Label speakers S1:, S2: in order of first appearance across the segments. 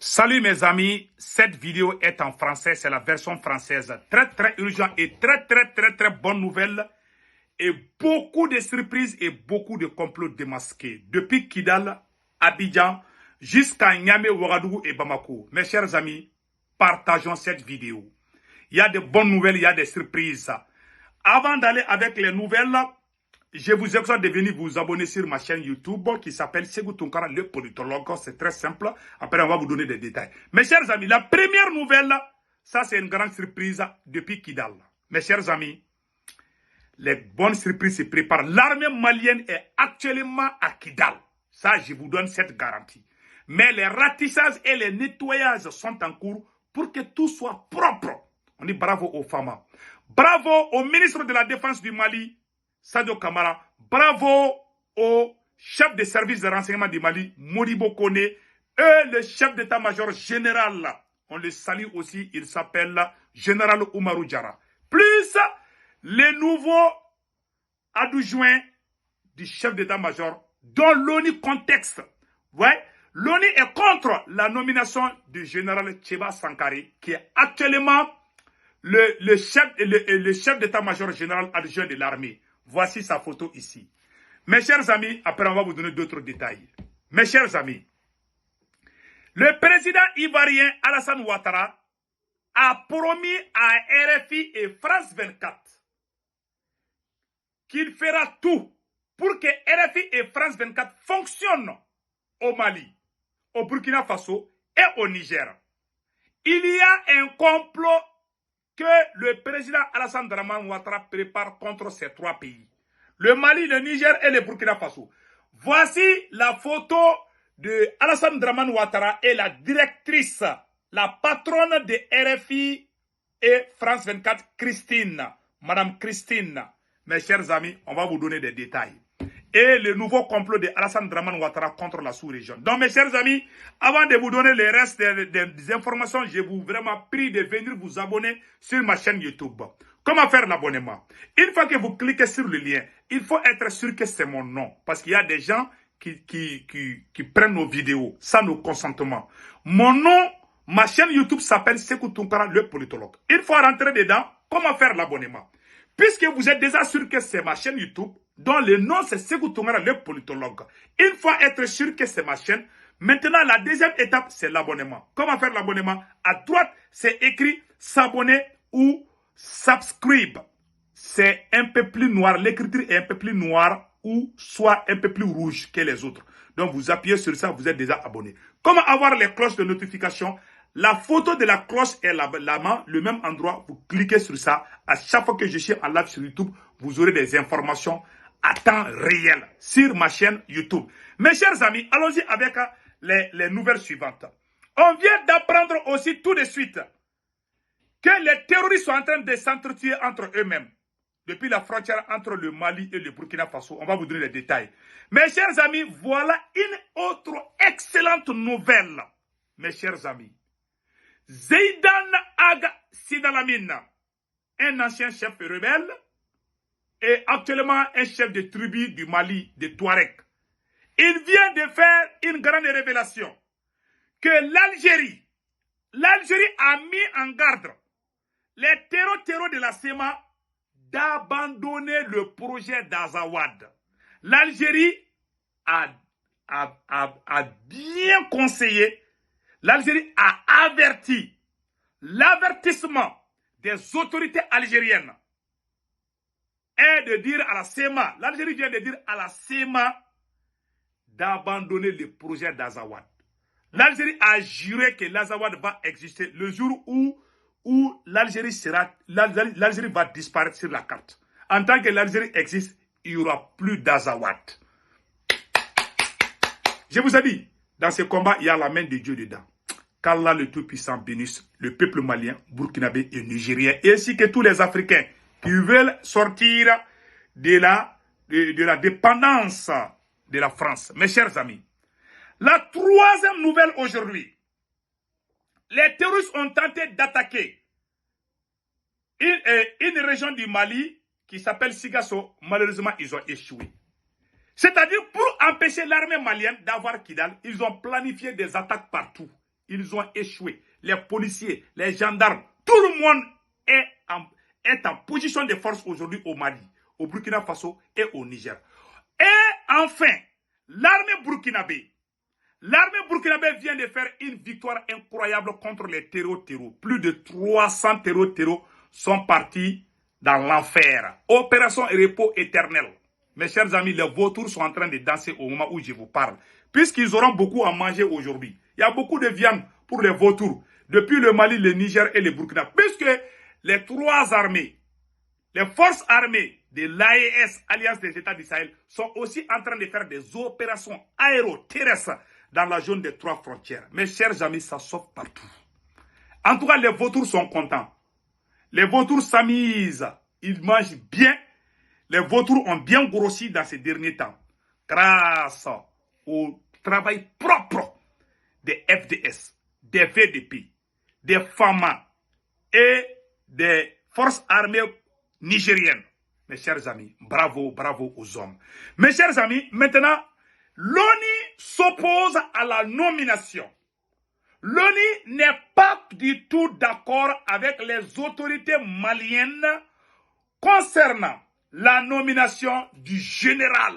S1: Salut mes amis, cette vidéo est en français, c'est la version française. Très urgent et très bonne nouvelle. Et beaucoup de surprises et beaucoup de complots démasqués. Depuis Kidal, Abidjan, jusqu'à Niamey, Ouagadougou et Bamako. Mes chers amis, partageons cette vidéo. Il y a de bonnes nouvelles, il y a des surprises. Avant d'aller avec les nouvelles, je vous exhorte de venir vous abonner sur ma chaîne YouTube qui s'appelle Segou Tunkara, le politologue. C'est très simple. Après, on va vous donner des détails. Mes chers amis, la première nouvelle, ça c'est une grande surprise depuis Kidal. Mes chers amis, les bonnes surprises se préparent. L'armée malienne est actuellement à Kidal. Ça, je vous donne cette garantie. Mais les ratissages et les nettoyages sont en cours pour que tout soit propre. On dit bravo aux femmes. Bravo au ministre de la Défense du Mali, Sadio Kamara. Bravo au chef de service de renseignement du Mali, Modibo Kone, et le chef d'état-major général. On le salue aussi, il s'appelle Général Oumarou Diarra. Plus les nouveaux adjoints du chef d'état-major, dont l'ONU contexte. Ouais, l'ONU est contre la nomination du général Tcheba Sankari, qui est actuellement le chef d'état-major général adjoint de l'armée. Voici sa photo ici. Mes chers amis, après on va vous donner d'autres détails. Mes chers amis, le président ivoirien Alassane Ouattara a promis à RFI et France 24 qu'il fera tout pour que RFI et France 24 fonctionnent au Mali, au Burkina Faso et au Niger. Il y a un complot que le président Alassane Dramane Ouattara prépare contre ces trois pays. Le Mali, le Niger et le Burkina Faso. Voici la photo de Alassane Dramane Ouattara et la directrice, la patronne de RFI et France 24, Christine. Madame Christine. Mes chers amis, on va vous donner des détails. Et le nouveau complot de Alassane Dramane Ouattara contre la sous-région. Donc, mes chers amis, avant de vous donner le reste des informations, je vous vraiment prie de venir vous abonner sur ma chaîne YouTube. Comment faire l'abonnement? Une fois que vous cliquez sur le lien, il faut être sûr que c'est mon nom. Parce qu'il y a des gens qui prennent nos vidéos sans nos consentements. Mon nom, ma chaîne YouTube s'appelle Segou Tunkara, le politologue. Il faut rentrer dedans. Comment faire l'abonnement? Puisque vous êtes déjà sûr que c'est ma chaîne YouTube, dont le nom c'est Segou Tunkara, le politologue. Il faut être sûr que c'est ma chaîne. Maintenant, la deuxième étape, c'est l'abonnement. Comment faire l'abonnement? À droite, c'est écrit s'abonner ou subscribe. C'est un peu plus noir. L'écriture est un peu plus noire ou soit un peu plus rouge que les autres. Donc, vous appuyez sur ça, vous êtes déjà abonné. Comment avoir les cloches de notification? La photo de la cloche est là-bas, le même endroit. Vous cliquez sur ça. À chaque fois que je suis en live sur YouTube, vous aurez des informations à temps réel sur ma chaîne YouTube. Mes chers amis, allons-y avec les nouvelles suivantes. On vient d'apprendre aussi tout de suite que les terroristes sont en train de s'entretuer entre eux-mêmes. Depuis la frontière entre le Mali et le Burkina Faso. On va vous donner les détails. Mes chers amis, voilà une autre excellente nouvelle. Mes chers amis. Zeidan Aga Sidalamine, un ancien chef rebelle et actuellement un chef de tribu du Mali, de Touareg. Il vient de faire une grande révélation que l'Algérie a mis en garde les terreaux de la SEMA d'abandonner le projet d'Azawad. L'Algérie a bien conseillé, l'Algérie a averti, l'avertissement des autorités algériennes est de dire à la SEMA, l'Algérie vient de dire à la SEMA d'abandonner le projet d'Azawad. L'Algérie a juré que l'Azawad va exister le jour où l'Algérie va disparaître sur la carte. En tant que l'Algérie existe, il n'y aura plus d'Azawad. Je vous ai dit, dans ce combat, il y a la main de Dieu dedans. Qu'Allah le Tout-Puissant bénisse le peuple malien, burkinabé et nigérien, ainsi que tous les Africains qui veulent sortir de la dépendance de la France. Mes chers amis, la troisième nouvelle aujourd'hui, les terroristes ont tenté d'attaquer une région du Mali qui s'appelle Sigasso. Malheureusement, ils ont échoué. C'est-à-dire, pour empêcher l'armée malienne d'avoir Kidal, ils ont planifié des attaques partout. Ils ont échoué. Les policiers, les gendarmes, tout le monde est en position de force aujourd'hui au Mali, au Burkina Faso et au Niger. Et enfin, l'armée burkinabé vient de faire une victoire incroyable contre les terreaux. Plus de 300 terreaux sont partis dans l'enfer. Opération repos éternel. Mes chers amis, les vautours sont en train de danser au moment où je vous parle. Puisqu'ils auront beaucoup à manger aujourd'hui. Il y a beaucoup de viande pour les vautours. Depuis le Mali, le Niger et le Burkina. Puisque les trois armées, les forces armées de l'AES, Alliance des États du Sahel, sont aussi en train de faire des opérations aéroterrestres dans la zone des trois frontières. Mes chers amis, ça sauve partout. En tout cas, les vautours sont contents. Les vautours s'amusent. Ils mangent bien. Les vautours ont bien grossi dans ces derniers temps. Grâce au travail propre des FDS, des VDP, des FAMA et des forces armées nigériennes. Mes chers amis, bravo, bravo aux hommes. Mes chers amis, maintenant, l'ONU s'oppose à la nomination. L'ONU n'est pas du tout d'accord avec les autorités maliennes concernant la nomination du général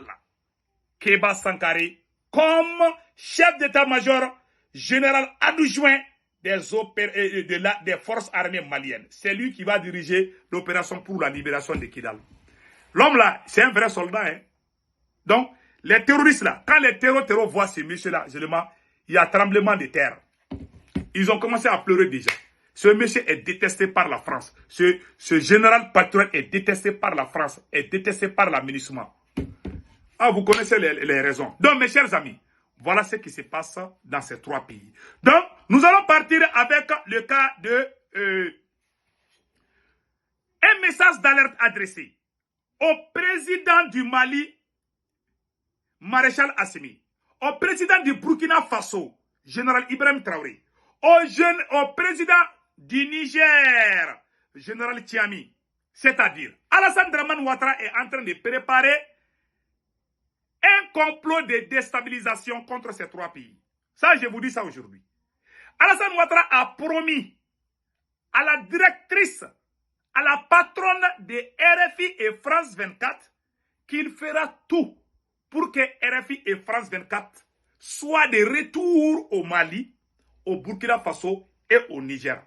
S1: Kéba Sankharé comme chef d'état-major général adjoint des forces armées maliennes. C'est lui qui va diriger l'opération pour la libération de Kidal. L'homme là, c'est un vrai soldat. Hein? Donc, les terroristes là, quand les terroristes voient ces messieurs-là, il y a tremblement de terre. Ils ont commencé à pleurer déjà. Ce monsieur est détesté par la France. Ce général patriote est détesté par la France, est détesté par l'aménagement. Ah, vous connaissez les raisons. Donc, mes chers amis, voilà ce qui se passe dans ces trois pays. Donc, nous allons partir avec le cas de un message d'alerte adressé au président du Mali, Maréchal Assimi, au président du Burkina Faso, général Ibrahim Traoré, au président du Niger, général Tiami, c'est-à-dire Alassane Draman Ouattara est en train de préparer un complot de déstabilisation contre ces trois pays. Ça, je vous dis ça aujourd'hui. Alassane Ouattara a promis à la directrice, à la patronne de RFI et France 24 qu'il fera tout pour que RFI et France 24 soient de retour au Mali, au Burkina Faso et au Niger.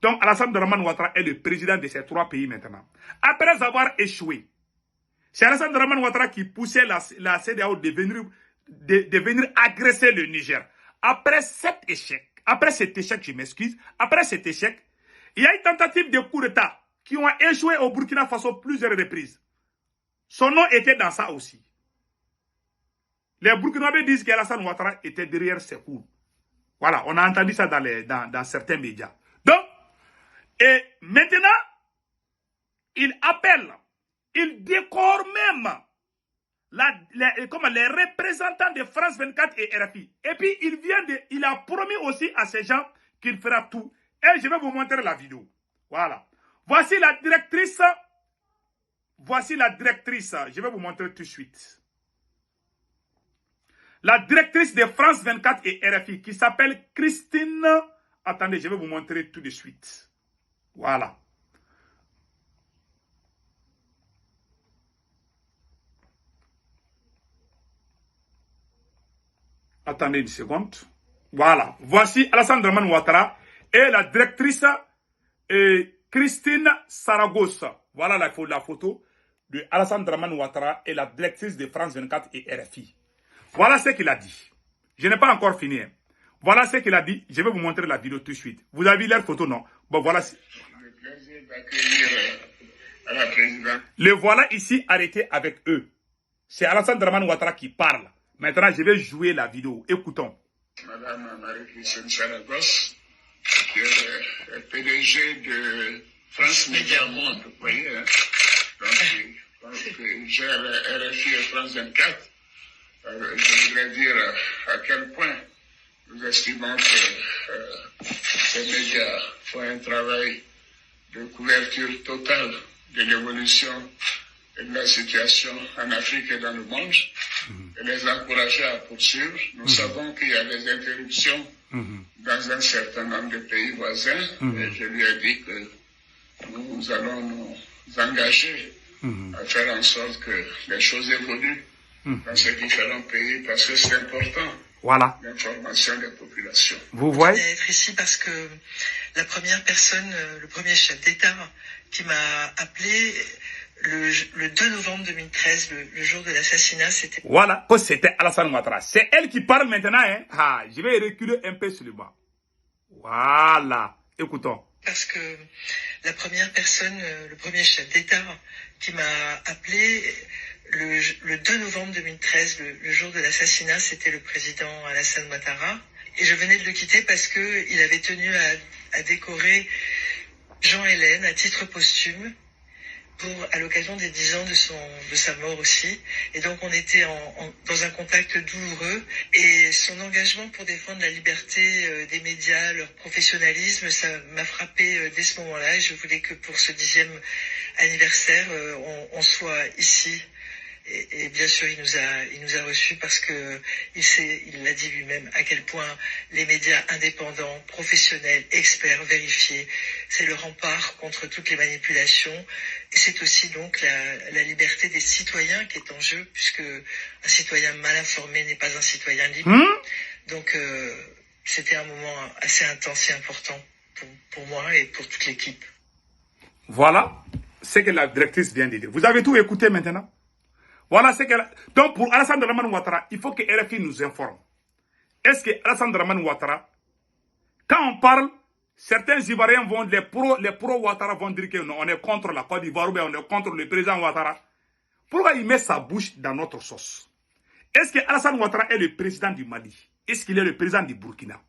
S1: Donc Alassane Draman Ouattara est le président de ces trois pays maintenant. Après avoir échoué, c'est Alassane Draman Ouattara qui poussait la CEDEAO de venir agresser le Niger. Après cet échec, je m'excuse, après cet échec, il y a une tentative de coup d'État qui ont échoué au Burkina Faso plusieurs reprises. Son nom était dans ça aussi. Les Burkinabés disent qu'Alassane Ouattara était derrière ces coups. Voilà, on a entendu ça dans certains médias. Donc, et maintenant, il appelle, il décore même les représentants de France 24 et RFI. Et puis, il a promis aussi à ces gens qu'il fera tout. Et je vais vous montrer la vidéo. Voilà. Voici la directrice. Je vais vous montrer tout de suite. La directrice de France 24 et RFI qui s'appelle Christine. Attendez, je vais vous montrer tout de suite. Voilà. Attendez une seconde. Voilà. Voici Alassane Draman Ouattara et la directrice Christine Saragossa. Voilà la photo de Alassane Draman Ouattara et la directrice de France 24 et RFI. Voilà ce qu'il a dit. Je n'ai pas encore fini. Voilà ce qu'il a dit. Je vais vous montrer la vidéo tout de suite. Vous avez vu leur photo, non? Bon, voilà. Le plaisir d'accueillir la présidente. Le voilà ici arrêté avec eux. C'est Alassane Draman Ouattara qui parle. Maintenant, je vais jouer la vidéo. Écoutons. Madame Marie-Christine Saragosse, qui est PDG de France Média Monde, vous voyez, hein? Donc, gère RFI et France 24. Je voudrais dire à quel point nous estimons que ces médias font un travail de couverture totale de l'évolution et de la situation en Afrique et dans le monde, et les encourager à poursuivre. Nous savons qu'il y a des interruptions
S2: dans un certain nombre de pays voisins. Et je lui ai dit que nous allons nous engager à faire en sorte que les choses évoluent dans ces différents pays parce que c'est important.
S1: Voilà.
S2: L'information des populations.
S1: Vous voyez?
S3: Je voulais être ici parce que la première personne, le premier chef d'État qui m'a appelé le 2 novembre 2013, le jour de l'assassinat, c'était...
S1: Voilà, que c'était Alassane Ouattara. C'est elle qui parle maintenant. Hein? Ah, je vais reculer un peu sur le bas. Voilà. Écoutons.
S3: Parce que la première personne, le premier chef d'État qui m'a appelé le 2 novembre 2013, le jour de l'assassinat, c'était le président Alassane Ouattara. Et je venais de le quitter parce que il avait tenu à décorer Jean Hélène à titre posthume à l'occasion des 10 ans de sa mort aussi. Et donc on était dans un contact douloureux. Et son engagement pour défendre la liberté des médias, leur professionnalisme, ça m'a frappé dès ce moment-là. Et je voulais que pour ce 10e anniversaire, on soit ici. Et bien sûr, il nous a reçus parce que il l'a dit lui-même à quel point les médias indépendants, professionnels, experts, vérifiés, c'est le rempart contre toutes les manipulations. Et c'est aussi donc la liberté des citoyens qui est en jeu, puisque un citoyen mal informé n'est pas un citoyen libre. Donc c'était un moment assez intense et important pour moi et pour toute l'équipe.
S1: Voilà ce que la directrice vient de dire. Vous avez tout écouté maintenant? Voilà ce qu'elle... Donc, pour Alassane Dramane Ouattara, il faut que RFI nous informe. Est-ce que Alassane Dramane Ouattara, quand on parle, certains Ivoiriens vont, les pro-Ouattara vont dire que non, on est contre la Côte d'Ivoire ou bien on est contre le président Ouattara. Pourquoi il met sa bouche dans notre sauce? Est-ce que Alassane Ouattara est le président du Mali? Est-ce qu'il est le président du Burkina?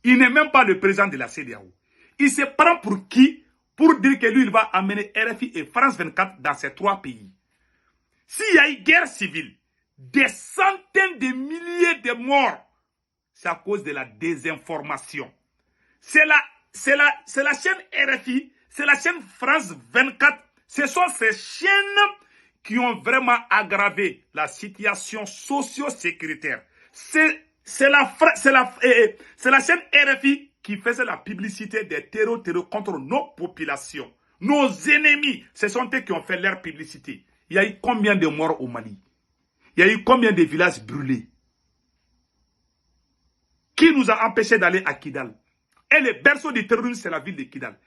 S1: Il n'est même pas le président de la CEDEAO. Il se prend pour qui? Pour dire que lui, il va amener RFI et France 24 dans ces 3 pays. S'il y a une guerre civile, des centaines de milliers de morts, c'est à cause de la désinformation. C'est la chaîne RFI, c'est la chaîne France 24. Ce sont ces chaînes qui ont vraiment aggravé la situation socio-sécuritaire. C'est la chaîne RFI qui faisait la publicité des terreurs contre nos populations. Nos ennemis, ce sont eux qui ont fait leur publicité. Il y a eu combien de morts au Mali? Il y a eu combien de villages brûlés? Qui nous a empêchés d'aller à Kidal? Et le berceau du terrorisme, c'est la ville de Kidal.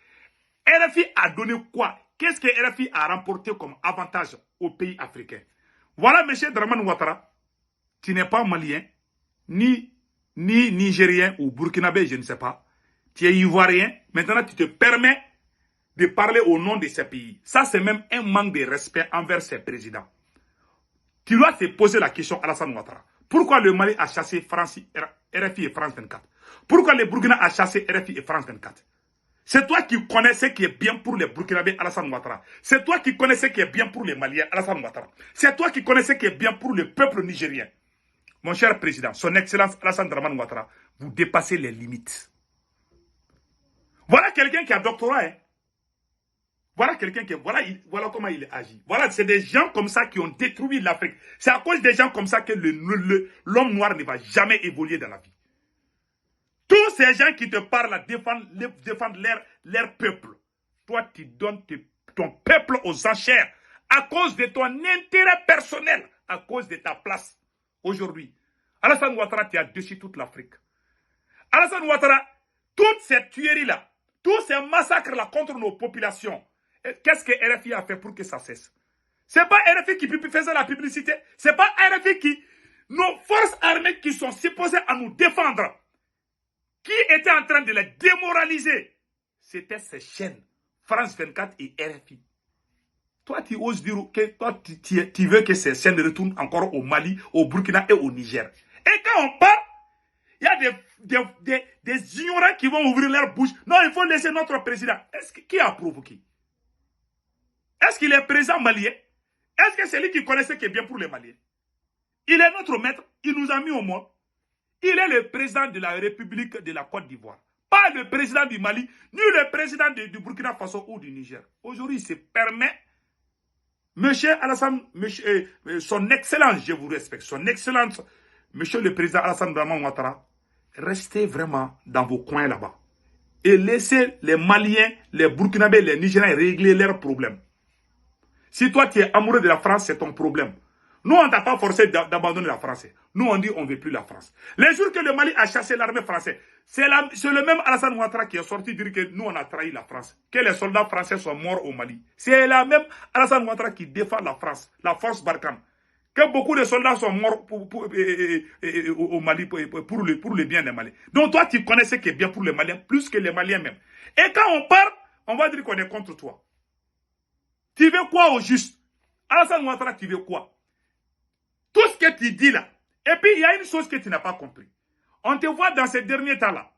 S1: RFI a donné quoi? Qu'est-ce que RFI a remporté comme avantage aux pays africains? Voilà, M. Dramane Ouattara, tu n'es pas malien, ni nigérien ou burkinabé, je ne sais pas. Tu es ivoirien. Maintenant, tu te permets de parler au nom de ces pays. Ça, c'est même un manque de respect envers ces présidents. Tu dois te poser la question, Alassane Ouattara. Pourquoi le Mali a chassé RFI et France 24? Pourquoi le Burkina a chassé RFI et France 24? C'est toi qui connais ce qui est bien pour les Burkinabés, Alassane Ouattara. C'est toi qui connais ce qui est bien pour les Maliens, Alassane Ouattara. C'est toi qui connais ce qui est bien pour le peuple nigérien. Mon cher président, son excellence Alassane Dramane Ouattara, vous dépassez les limites. Voilà quelqu'un qui a doctorat, hein. Voilà quelqu'un qui... Voilà comment il agit. Voilà, c'est des gens comme ça qui ont détruit l'Afrique. C'est à cause des gens comme ça que l'homme noir ne va jamais évoluer dans la vie. Tous ces gens qui te parlent à défendre leur peuple. Toi, tu donnes ton peuple aux enchères à cause de ton intérêt personnel, à cause de ta place. Aujourd'hui, Alassane Ouattara, tu as déçu toute l'Afrique. Alassane Ouattara, toutes ces tueries-là, tous ces massacres-là contre nos populations, qu'est-ce que RFI a fait pour que ça cesse? C'est pas RFI qui faisait la publicité. C'est pas RFI qui... Nos forces armées qui sont supposées à nous défendre, qui étaient en train de les démoraliser, c'était ces chaînes, France 24 et RFI. Toi, tu oses dire que toi, tu veux que ces chaînes retournent encore au Mali, au Burkina et au Niger. Et quand on parle, il y a des ignorants qui vont ouvrir leur bouche. Non, il faut laisser notre président. Qui a provoqué? Est-ce qu'il est président malien? Est-ce que c'est lui qui connaît ce qui est bien pour les Maliens? Il est notre maître, il nous a mis au monde. Il est le président de la République de la Côte d'Ivoire. Pas le président du Mali, ni le président du Burkina Faso ou du Niger. Aujourd'hui, il se permet, monsieur Alassane, son excellence, je vous respecte, son excellence, monsieur le président Alassane Dramane Ouattara, restez vraiment dans vos coins là-bas. Et laissez les Maliens, les Burkinabés, les Nigériens régler leurs problèmes. Si toi, tu es amoureux de la France, c'est ton problème. Nous, on ne t'a pas forcé d'abandonner la France. Nous, on dit on ne veut plus la France. Les jours que le Mali a chassé l'armée française, c'est le même Alassane Ouattara qui est sorti dire que nous, on a trahi la France. Que les soldats français sont morts au Mali. C'est la même Alassane Ouattara qui défend la France, la force Barkhane. Que beaucoup de soldats sont morts au Mali pour le bien des Maliens. Donc toi, tu connais ce qui est bien pour les Maliens, plus que les Maliens même. Et quand on part, on va dire qu'on est contre toi. Tu veux quoi au juste? Alassane Ouattara, tu veux quoi? Tout ce que tu dis là. Et puis, il y a une chose que tu n'as pas compris. On te voit dans ces derniers temps-là.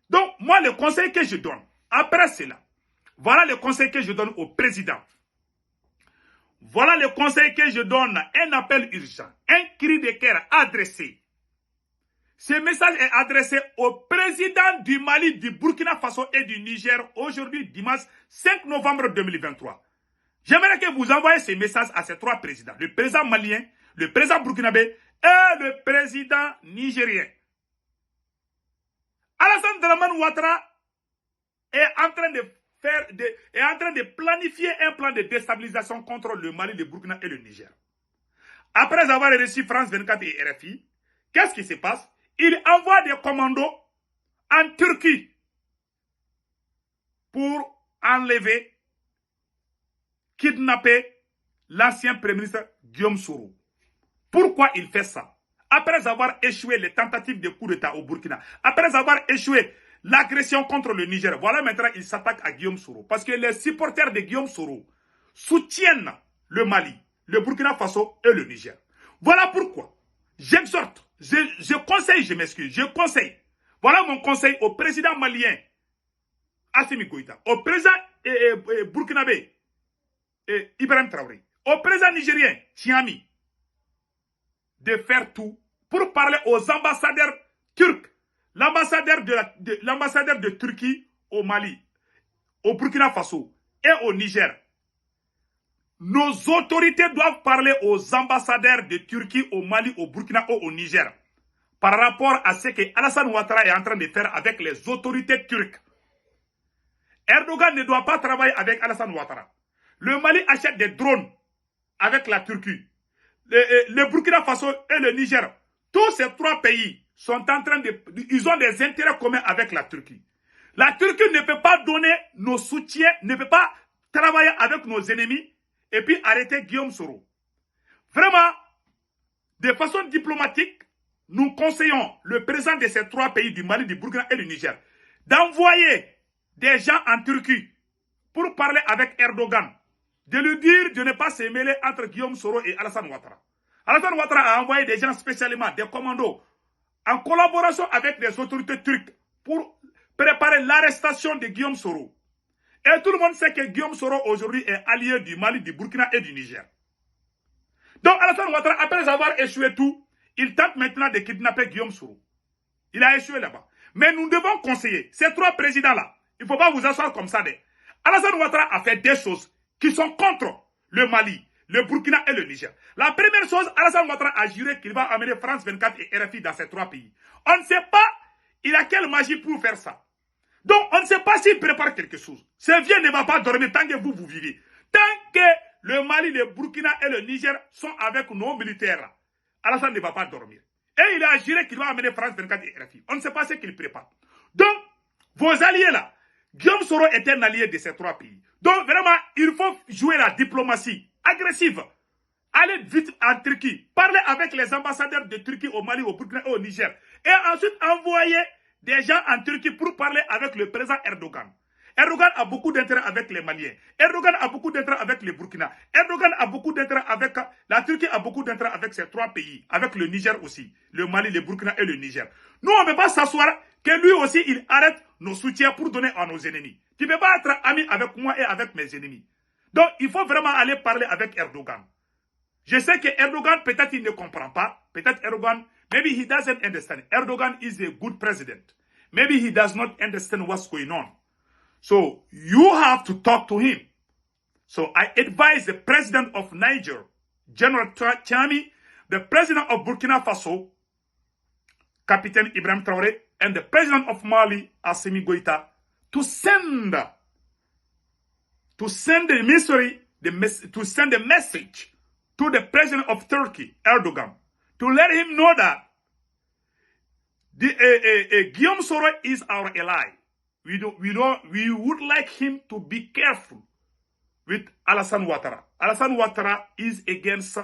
S1: Donc, moi, le conseil que je donne, après cela, voilà le conseil que je donne au président. Voilà le conseil que je donne, un appel urgent, un cri de cœur adressé. Ce message est adressé au président du Mali, du Burkina Faso et du Niger, aujourd'hui, dimanche 5 novembre 2023. J'aimerais que vous envoyiez ce message à ces trois présidents, le président malien, le président burkinabé et le président nigérien. Alassane Dramane Ouattara est en train de planifier un plan de déstabilisation contre le Mali, le Burkina et le Niger. Après avoir reçu France 24 et RFI, qu'est-ce qui se passe? Il envoie des commandos en Turquie pour enlever, kidnapper l'ancien Premier ministre Guillaume Soro. Pourquoi il fait ça? Après avoir échoué les tentatives de coup d'État au Burkina, après avoir échoué l'agression contre le Niger, voilà maintenant il s'attaque à Guillaume Soro. Parce que les supporters de Guillaume Soro soutiennent le Mali, le Burkina Faso et le Niger. Voilà pourquoi j'exhorte, je conseille, je m'excuse, je conseille. Voilà mon conseil au président malien, Assimi Goïta, au président burkinabé, Ibrahim Traoré, au président nigérien, Tiami, de faire tout pour parler aux ambassadeurs turcs, l'ambassadeur de Turquie au Mali, au Burkina Faso et au Niger. Nos autorités doivent parler aux ambassadeurs de Turquie au Mali, au Burkina et au Niger par rapport à ce que Alassane Ouattara est en train de faire avec les autorités turques. Erdogan ne doit pas travailler avec Alassane Ouattara. Le Mali achète des drones avec la Turquie. Le Burkina Faso et le Niger, tous ces trois pays sont en train ils ont des intérêts communs avec la Turquie. La Turquie ne peut pas donner nos soutiens, ne peut pas travailler avec nos ennemis et puis arrêter Guillaume Soro. Vraiment, de façon diplomatique, nous conseillons le président de ces trois pays du Mali, du Burkina et du Niger d'envoyer des gens en Turquie pour parler avec Erdogan, de lui dire de ne pas se mêler entre Guillaume Soro et Alassane Ouattara. Alassane Ouattara a envoyé des gens spécialement, des commandos, en collaboration avec les autorités turques pour préparer l'arrestation de Guillaume Soro. Et tout le monde sait que Guillaume Soro aujourd'hui est allié du Mali, du Burkina et du Niger. Donc Alassane Ouattara, après avoir échoué tout, il tente maintenant de kidnapper Guillaume Soro. Il a échoué là-bas. Mais nous devons conseiller ces trois présidents-là. Il ne faut pas vous asseoir comme ça. Alassane Ouattara a fait des choses qui sont contre le Mali, le Burkina et le Niger. La première chose, Alassane Ouattara a juré qu'il va amener France 24 et RFI dans ces trois pays. On ne sait pas, il a quelle magie pour faire ça. Donc, on ne sait pas s'il prépare quelque chose. Ce vieux ne va pas dormir tant que vous vivez. Tant que le Mali, le Burkina et le Niger sont avec nos militaires, Alassane ne va pas dormir. Et il a juré qu'il va amener France 24 et RFI. On ne sait pas ce qu'il prépare. Donc, vos alliés là, Guillaume Soro est un allié de ces trois pays. Donc, vraiment, il faut jouer la diplomatie agressive. Allez vite en Turquie. Parlez avec les ambassadeurs de Turquie au Mali, au Burkina et au Niger. Et ensuite, envoyez des gens en Turquie pour parler avec le président Erdogan. Erdogan a beaucoup d'intérêt avec les Maliens. Erdogan a beaucoup d'intérêt avec les Burkina. Erdogan a beaucoup d'intérêt avec... La Turquie a beaucoup d'intérêt avec ces trois pays. Avec le Niger aussi. Le Mali, le Burkina et le Niger. Nous, on ne peut pas s'asseoir que lui aussi, il arrête nos soutiens pour donner à nos ennemis. Tu ne peux pas être ami avec moi et avec mes ennemis. Donc, il faut vraiment aller parler avec Erdogan. Je sais que Erdogan, peut-être il ne comprend pas. Peut-être Erdogan, maybe he doesn't understand. Erdogan is a good president. Maybe he does not understand what's going on. So, you have to talk to him. So, I advise the president of Niger, General Tiami, the president of Burkina Faso, Captain Ibrahim Traoré, and the president of Mali, Assimi Goïta, to send the message to the president of Turkey, Erdogan, to let him know that Guillaume Soro is our ally. We would like him to be careful with Alassane Ouattara. Alassane Ouattara is against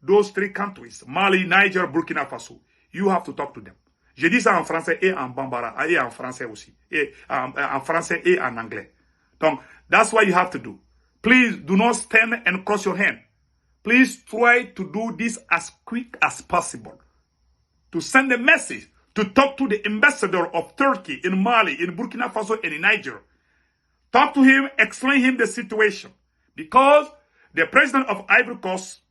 S1: those three countries, Mali, Niger, Burkina Faso. You have to talk to them. Je dis ça en français et en bambara, et en français aussi, et en français et en anglais. Donc, that's what you have to do. Please do not stand and cross your hand. Please try to do this as quick as possible. To send a message, to talk to the ambassador of Turkey in Mali, in Burkina Faso, and in Niger. Talk to him, explain him the situation. Because the president of Ivory Coast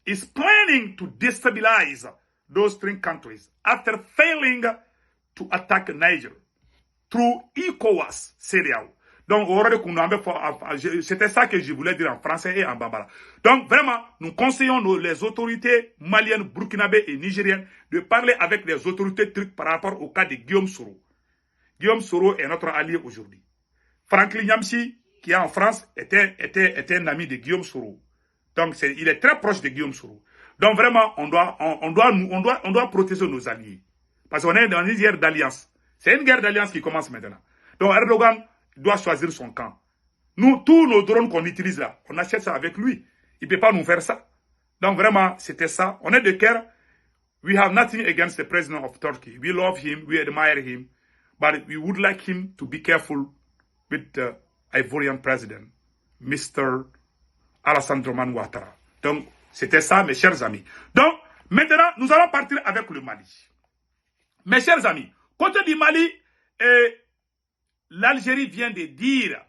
S1: is planning to destabilize those three countries after failing to attack Niger through ECOWAS, CEDEAO. Donc, c'était ça que je voulais dire en français et en bambara. Donc, vraiment, nous conseillons les autorités maliennes, burkinabées et nigériennes de parler avec les autorités turques par rapport au cas de Guillaume Soro. Guillaume Soro est notre allié aujourd'hui. Franklin Nyamsi, qui est en France, était un ami de Guillaume Soro. Donc, il est très proche de Guillaume Soro. Donc, vraiment, on doit protéger nos alliés. Parce qu'on est dans une guerre d'alliance. C'est une guerre d'alliance qui commence maintenant. Donc, Erdogan doit choisir son camp. Nous, tous nos drones qu'on utilise là, on achète ça avec lui. Il ne peut pas nous faire ça. Donc, vraiment, c'était ça. On est de cœur. We have nothing against the president of Turkey. We love him. We admire him. But we would like him to be careful with the Ivorian president, Mr. Alassane Ouattara. Donc, c'était ça, mes chers amis. Donc, maintenant, nous allons partir avec le Mali. Mes chers amis, côté du Mali, l'Algérie vient de dire,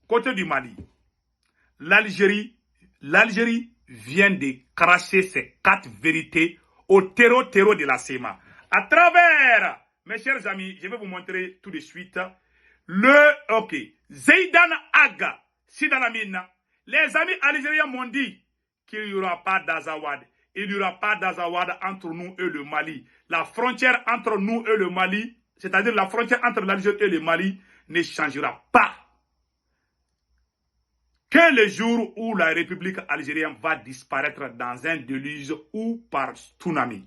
S1: côté du Mali, l'Algérie vient de cracher ses 4 vérités au terreau de la CEMA. À travers, mes chers amis, je vais vous montrer tout de suite Zeidan Aga, Sidanamina. Les amis algériens m'ont dit qu'il n'y aura pas d'Azawad. Il n'y aura pas d'Azawad entre nous et le Mali. La frontière entre nous et le Mali, c'est-à-dire la frontière entre l'Algérie et le Mali, ne changera pas. Que le jour où la République algérienne va disparaître dans un déluge ou par tsunami.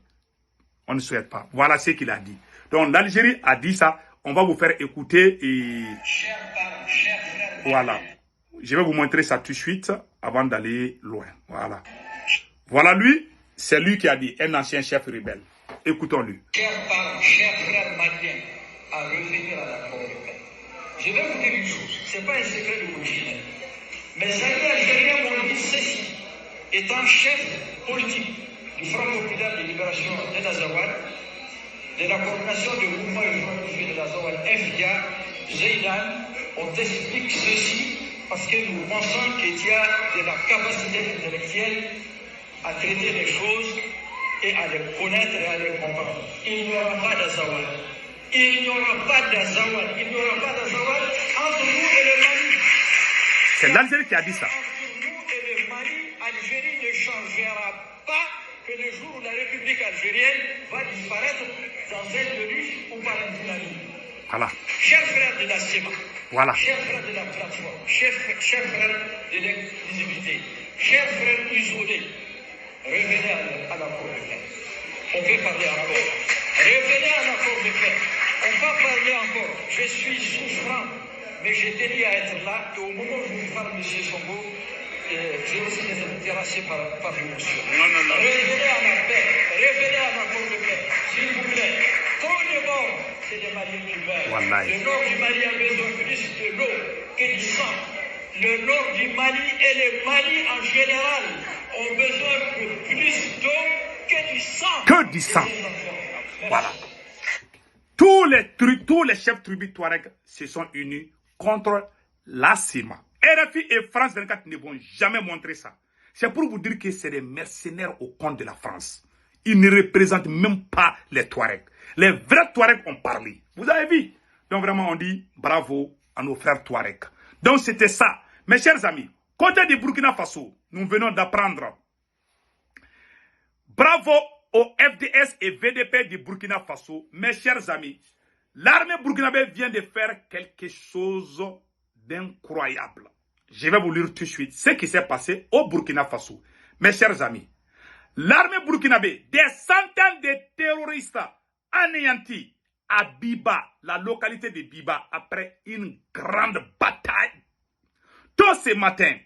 S1: On ne souhaite pas. Voilà ce qu'il a dit. Donc l'Algérie a dit ça. On va vous faire écouter et voilà. Je vais vous montrer ça tout de suite avant d'aller loin. Voilà. Voilà lui, c'est lui qui a dit, un ancien chef rebelle. Écoutons-lui.
S4: Chers frères maliens, à revenir à l'accord de paix. Je vais vous dire une chose, ce n'est pas un secret de Polichinelle. Mes amis algériens m'ont dit ceci, étant chef politique du Front populaire de libération de l'Azawad, de la coordination de mouvement de l'Azawad FIA, Zeidan, on t'explique ceci parce que nous pensons qu'il y a de la capacité intellectuelle à traiter les choses et à les connaître et à les comprendre. Il n'y aura pas d'Azawad. Il n'y aura pas d'Azawad. Il n'y aura pas d'Azawad entre nous et le Mali.
S1: C'est l'Algérie qui a dit ça.
S4: Entre nous et le Mali, Algérie ne changera pas que le jour où la République algérienne va disparaître dans un déluge ou par un tsunami.
S1: Voilà.
S4: Chers frères de la CEMA,
S1: voilà.
S4: Chers frères de la plateforme, chers frères de l'invisibilité, chers frères isolés, revenez à l'accord de paix. On peut parler encore. Revenez à l'accord de paix. On va parler encore. Je suis souffrant, mais j'ai tenu à être là. Et au moment où je vous parle, M. Songo, j'ai aussi été terrassé par l'émotion. Non. Revenez à la paix. Revenez à l'accord de paix. S'il vous plaît. Trop de morts, c'est des Maliens qui meurent.
S1: Wallahi.
S4: Le nord du Mali a besoin plus de l'eau que du sang. Le nord du Mali et le Mali en général ont besoin de plus d'eau que du sang.
S1: Que du sang. Voilà. Tous les chefs tribus Touareg se sont unis contre la CEMA. RFI et France 24 ne vont jamais montrer ça. C'est pour vous dire que c'est des mercenaires au compte de la France. Ils ne représentent même pas les Touaregs. Les vrais Touaregs ont parlé. Vous avez vu? Donc vraiment on dit bravo à nos frères Touaregs. Donc c'était ça. Mes chers amis, côté du Burkina Faso, nous venons d'apprendre. Bravo au FDS et VDP du Burkina Faso, mes chers amis, l'armée burkinabé vient de faire quelque chose d'incroyable. Je vais vous lire tout de suite ce qui s'est passé au Burkina Faso. Mes chers amis, l'armée burkinabé, des centaines de terroristes anéantis à Biba, la localité de Biba, après une grande bataille. Tôt ce matin,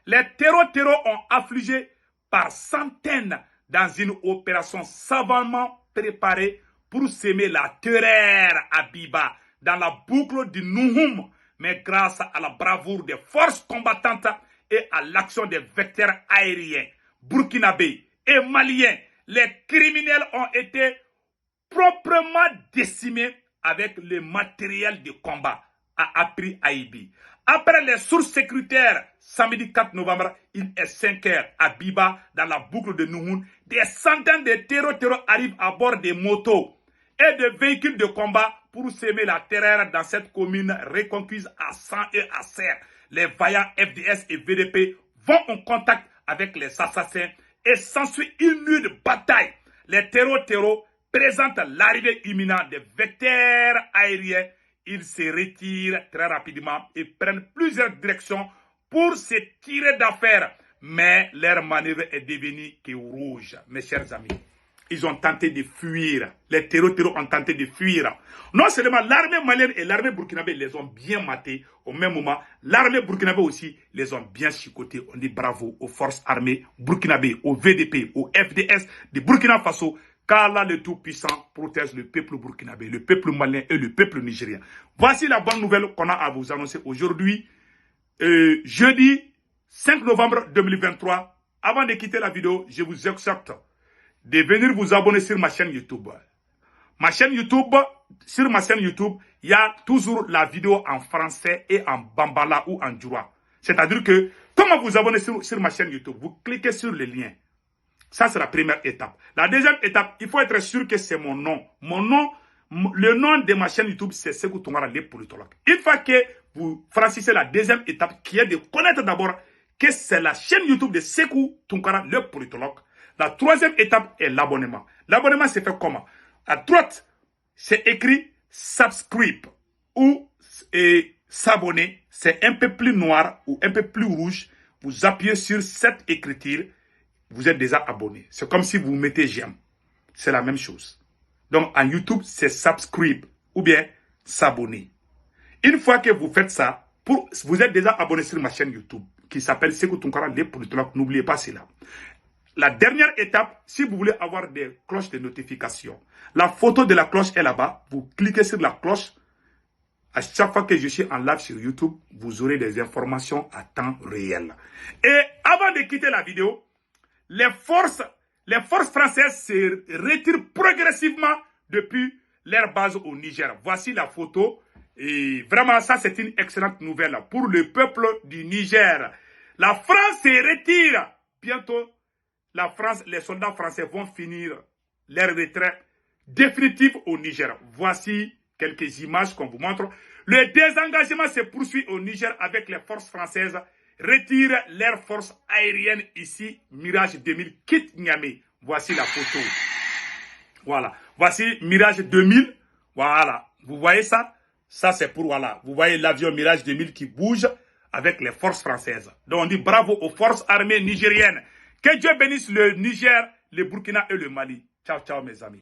S1: les terreaux ont affligé par centaines dans une opération savamment préparée pour semer la terreur à Biba, dans la boucle du Nouhoum, mais grâce à la bravoure des forces combattantes et à l'action des vecteurs aériens, burkinabés et maliens, les criminels ont été proprement décimés avec le matériel de combat, a appris Aïbi. Après les sources sécuritaires, samedi 4 novembre, il est 5 heures à Biba, dans la boucle de Nouhoum. Des centaines de terreaux arrivent à bord des motos et de véhicules de combat pour semer la terreur dans cette commune reconquise à sang et à serre. Les vaillants FDS et VDP vont en contact avec les assassins et s'ensuit une nuit de bataille. Les terreaux présentent l'arrivée imminente des vecteurs aériens. Ils se retirent très rapidement et prennent plusieurs directions pour se tirer d'affaire. Mais leur manœuvre est devenue que rouge, mes chers amis. Ils ont tenté de fuir. Les terreaux ont tenté de fuir. Non seulement l'armée malienne et l'armée burkinabé les ont bien matés. Au même moment, l'armée burkinabé aussi les ont bien chicotés. On dit bravo aux forces armées burkinabé, au VDP, au FDS de Burkina Faso. Car là, le Tout-Puissant protège le peuple burkinabé, le peuple malien et le peuple nigérien. Voici la bonne nouvelle qu'on a à vous annoncer aujourd'hui, jeudi 5 novembre 2023. Avant de quitter la vidéo, je vous exhorte de venir vous abonner sur ma chaîne YouTube. Sur ma chaîne YouTube, il y a toujours la vidéo en français et en bambala ou en djoura. C'est-à-dire que, comment vous abonner sur ma chaîne YouTube? Vous cliquez sur le lien. Ça, c'est la première étape. La deuxième étape, il faut être sûr que c'est mon nom. Mon nom, le nom de ma chaîne YouTube, c'est Sékou Tounkara, le politologue. Une fois que vous franchissez la deuxième étape, qui est de connaître d'abord que c'est la chaîne YouTube de Sékou Tounkara, le politologue. La troisième étape est l'abonnement. L'abonnement, c'est fait comment? À droite, c'est écrit subscribe ou s'abonner. C'est un peu plus noir ou un peu plus rouge. Vous appuyez sur cette écriture. Vous êtes déjà abonné. C'est comme si vous mettez j'aime. C'est la même chose. Donc, en YouTube, c'est subscribe ou bien s'abonner. Une fois que vous faites ça, vous êtes déjà abonné sur ma chaîne YouTube qui s'appelle Sékou Tounkara, les politologues. N'oubliez pas cela. La dernière étape, si vous voulez avoir des cloches de notification, la photo de la cloche est là-bas. Vous cliquez sur la cloche. À chaque fois que je suis en live sur YouTube, vous aurez des informations à temps réel. Et avant de quitter la vidéo, les forces françaises se retirent progressivement depuis leur base au Niger. Voici la photo. Et vraiment, ça, c'est une excellente nouvelle pour le peuple du Niger. La France se retire. Bientôt, les soldats français vont finir leur retraite définitive au Niger. Voici quelques images qu'on vous montre. Le désengagement se poursuit au Niger avec les forces françaises. Retire leurs forces aériennes ici. Mirage 2000 quitte Niamey. Voici la photo. Voilà. Voici Mirage 2000. Voilà. Vous voyez ça? Ça, c'est pour, voilà. Vous voyez l'avion Mirage 2000 qui bouge avec les forces françaises. Donc, on dit bravo aux forces armées nigériennes. Que Dieu bénisse le Niger, le Burkina et le Mali. Ciao, ciao, mes amis.